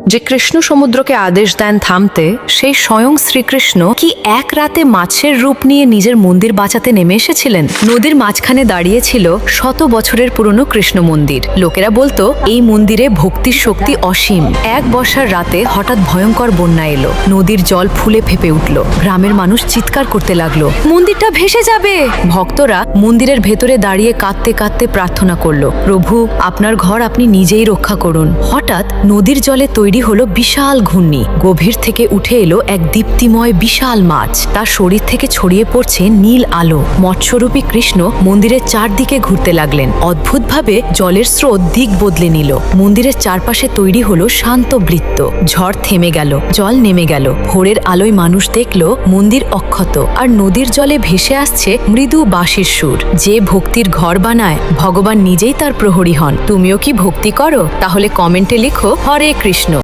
যে কৃষ্ণ সমুদ্রকে আদেশ দেন থামতে, সেই স্বয়ং শ্রীকৃষ্ণ কি এক রাতে মাছের রূপ নিয়ে নিজের মন্দির বাঁচাতে নেমে এসেছিলেন? নদীর মাঝখানে দাঁড়িয়ে ছিল শত বছরের পুরনো কৃষ্ণ মন্দির। লোকেরা বলতো এই মন্দিরে ভক্তির শক্তি অসীম। এক বর্ষার রাতে হঠাৎ ভয়ঙ্কর বন্যা এলো। নদীর জল ফুলে ফেপে উঠল। গ্রামের মানুষ চিৎকার করতে লাগলো, মন্দিরটা ভেসে যাবে। ভক্তরা মন্দিরের ভেতরে দাঁড়িয়ে কাঁদতে কাঁদতে প্রার্থনা করলো, প্রভু আপনার ঘর আপনি নিজেই রক্ষা করুন। হঠাৎ নদীর জলে তৈরি হলো বিশাল ঘূর্ণি। গভীর থেকে উঠে এলো এক দীপ্তিময় বিশাল মাছ। তার শরীর থেকে ছড়িয়ে পড়ছে নীল আলো। মৎস্যরূপী কৃষ্ণ মন্দিরের চারদিকে ঘুরতে লাগলেন। অদ্ভুতভাবে জলের স্রোত দিক বদলে নিল। মন্দিরের চারপাশে তৈরি হলো শান্ত বৃত্ত। ঝড় থেমে গেল, জল নেমে গেল। ভোরের আলোয় মানুষ দেখলো মন্দির অক্ষত, আর নদীর জলে ভেসে আসছে মৃদু বাঁশির সুর। যে ভক্তির ঘর বানায়, ভগবান নিজেই তার প্রহরী হন। তুমিও কি ভক্তি করো? তাহলে কমেন্টে লিখো হরে কৃষ্ণ।